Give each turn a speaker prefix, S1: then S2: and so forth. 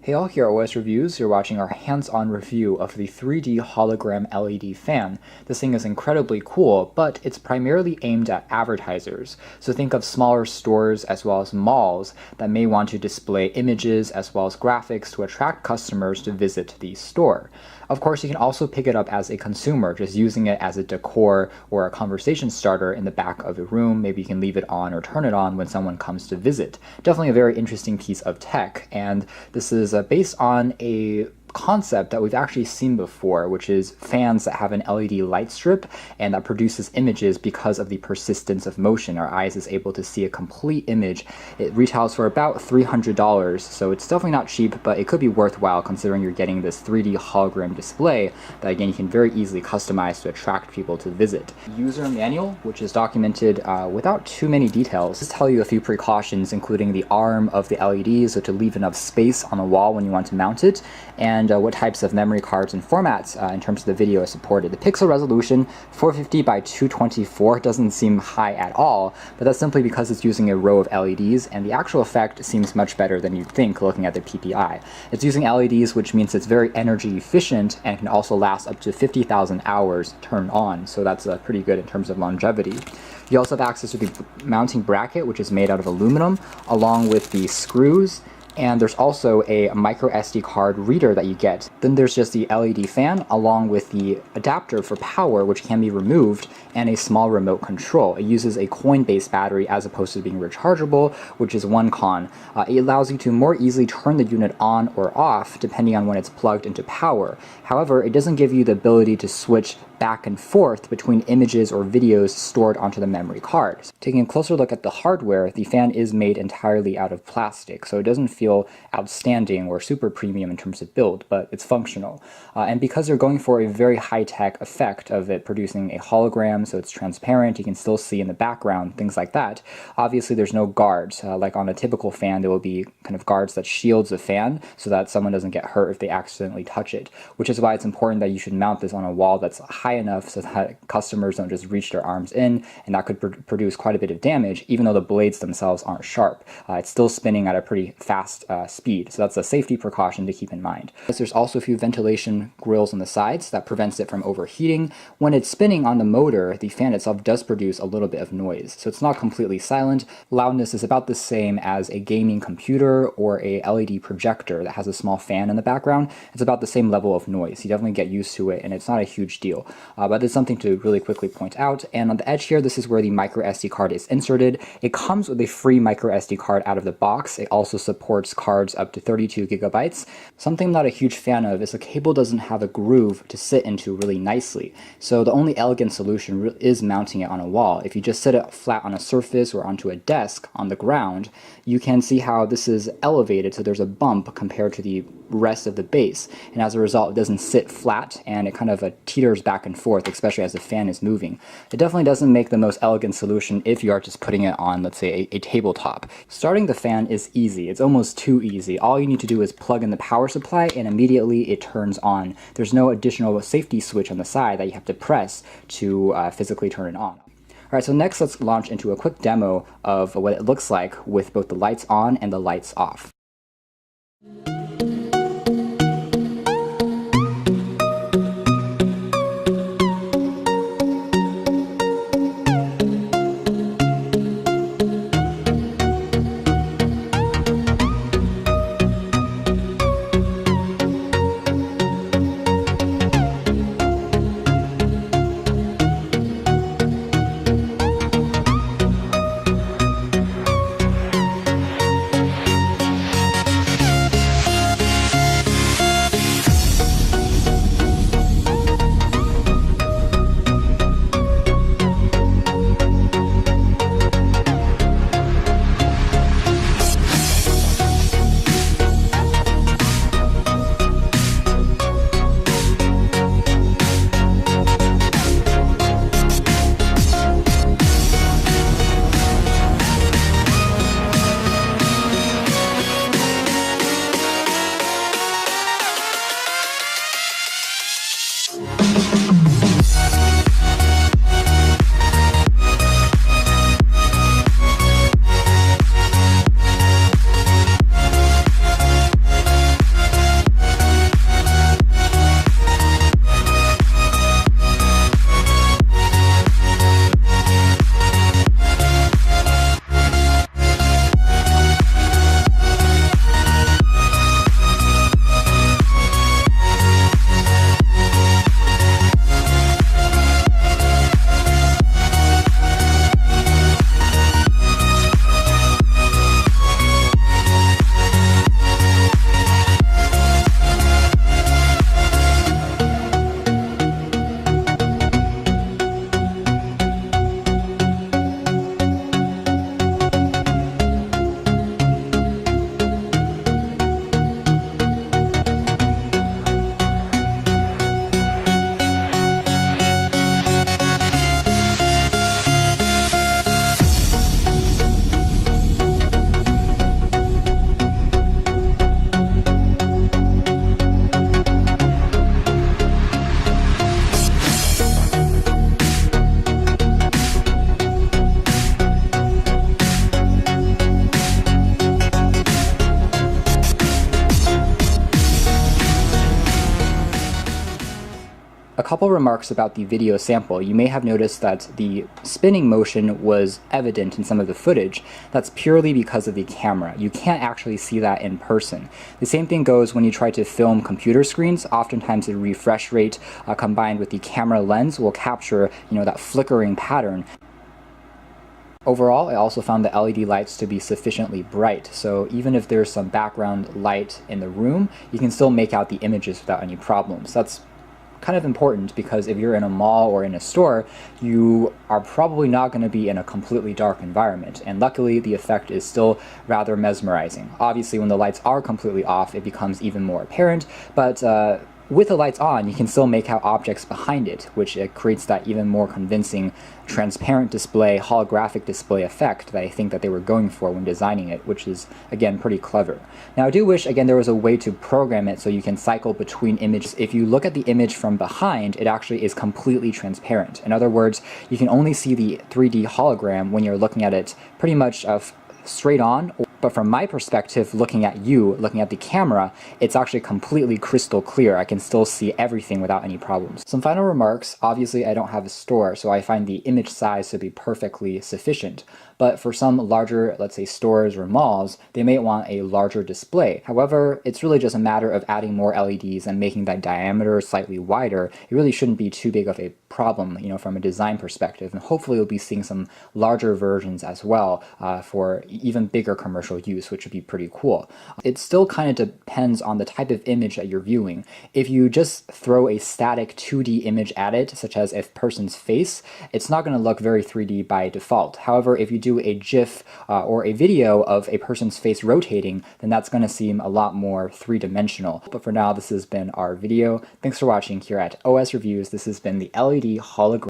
S1: Hey all, here at OS Reviews, you're watching our hands-on review of the 3D hologram LED fan. This thing is incredibly cool, but it's primarily aimed at advertisers. So think of smaller stores as well as malls that may want to display images as well as graphics to attract customers to visit the store. Of course, you can also pick it up as a consumer, just using it as a decor or a conversation starter in the back of a room. Maybe you can leave it on or turn it on when someone comes to visit. Definitely a very interesting piece of tech, and this is based on a concept that we've actually seen before, which is fans that have an LED light strip and that produces images because of the persistence of motion. Our eyes is able to see a complete image. It retails for about $300, so it's definitely not cheap, but it could be worthwhile considering you're getting this 3D hologram display that again you can very easily customize to attract people to visit. User manual, which is documented without too many details. Just tell you a few precautions, including the arm of the LED, so to leave enough space on the wall when you want to mount it, and what types of memory cards and formats in terms of the video is supported. The pixel resolution, 450 by 224, doesn't seem high at all, but that's simply because it's using a row of LEDs, and the actual effect seems much better than you'd think looking at the PPI. It's using LEDs, which means it's very energy efficient and can also last up to 50,000 hours turned on, so that's pretty good in terms of longevity. You also have access to the mounting bracket, which is made out of aluminum, along with the screws. And there's also a micro SD card reader that you get. Then there's just the LED fan along with the adapter for power, which can be removed, and a small remote control. It uses a coin-based battery as opposed to being rechargeable, which is one con. It allows you to more easily turn the unit on or off depending on when it's plugged into power. However, it doesn't give you the ability to switch back and forth between images or videos stored onto the memory card. Taking a closer look at the hardware, the fan is made entirely out of plastic, so it doesn't feel outstanding or super premium in terms of build, but it's functional. And because they're going for a very high-tech effect of it producing a hologram, so it's transparent, you can still see in the background, things like that. Obviously there's no guards. Like on a typical fan, there will be kind of guards that shields the fan so that someone doesn't get hurt if they accidentally touch it, which is why it's important that you should mount this on a wall that's high enough so that customers don't just reach their arms in, and that could produce quite a bit of damage even though the blades themselves aren't sharp. It's still spinning at a pretty fast speed, so that's a safety precaution to keep in mind. There's also a few ventilation grills on the sides that prevents it from overheating. When it's spinning on the motor, the fan itself does produce a little bit of noise, so it's not completely silent. Loudness is about the same as a gaming computer or a LED projector that has a small fan in the background. It's about the same level of noise. You definitely get used to it, and it's not a huge deal. But it's something to really quickly point out. And on the edge here, this is where the micro SD card is inserted. It comes with a free micro SD card out of the box. It also supports cards up to 32 gigabytes. Something I'm not a huge fan of is the cable doesn't have a groove to sit into really nicely. So the only elegant solution is mounting it on a wall. If you just sit it flat on a surface or onto a desk on the ground, you can see how this is elevated, so there's a bump compared to the rest of the base, and as a result it doesn't sit flat and it kind of teeters back and forth, especially as the fan is moving. It definitely doesn't make the most elegant solution if you are just putting it on, let's say, a tabletop. Starting the fan is easy. It's almost too easy. All you need to do is plug in the power supply and immediately it turns on. There's no additional safety switch on the side that you have to press to physically turn it on. Alright, so next let's launch into a quick demo of what it looks like with both the lights on and the lights off. couple remarks about the video sample. You may have noticed that the spinning motion was evident in some of the footage. That's purely because of the camera. You can't actually see that in person. The same thing goes when you try to film computer screens. Oftentimes the refresh rate combined with the camera lens will capture, that flickering pattern. Overall, I also found the LED lights to be sufficiently bright, so even if there's some background light in the room, you can still make out the images without any problems. That's kind of important because if you're in a mall or in a store, you are probably not going to be in a completely dark environment, and luckily the effect is still rather mesmerizing. Obviously, when the lights are completely off, it becomes even more apparent, but with the lights on, you can still make out objects behind it, which creates that even more convincing transparent display, holographic display effect that I think that they were going for when designing it, which is, again, pretty clever. Now, I do wish, again, there was a way to program it so you can cycle between images. If you look at the image from behind, it actually is completely transparent. In other words, you can only see the 3D hologram when you're looking at it pretty much straight on. But from my perspective, looking at the camera, it's actually completely crystal clear. I can still see everything without any problems. Some final remarks. Obviously, I don't have a store, so I find the image size to be perfectly sufficient. But for some larger, let's say, stores or malls, they may want a larger display. However, it's really just a matter of adding more LEDs and making that diameter slightly wider. It really shouldn't be too big of a problem, from a design perspective. And hopefully we'll be seeing some larger versions as well for even bigger commercial use, which would be pretty cool. It still kind of depends on the type of image that you're viewing. If you just throw a static 2D image at it, such as a person's face, it's not going to look very 3D by default. However, if you do a GIF or a video of a person's face rotating, then that's going to seem a lot more three-dimensional. But for now, this has been our video. Thanks for watching here at OS Reviews. This has been the LED hologram.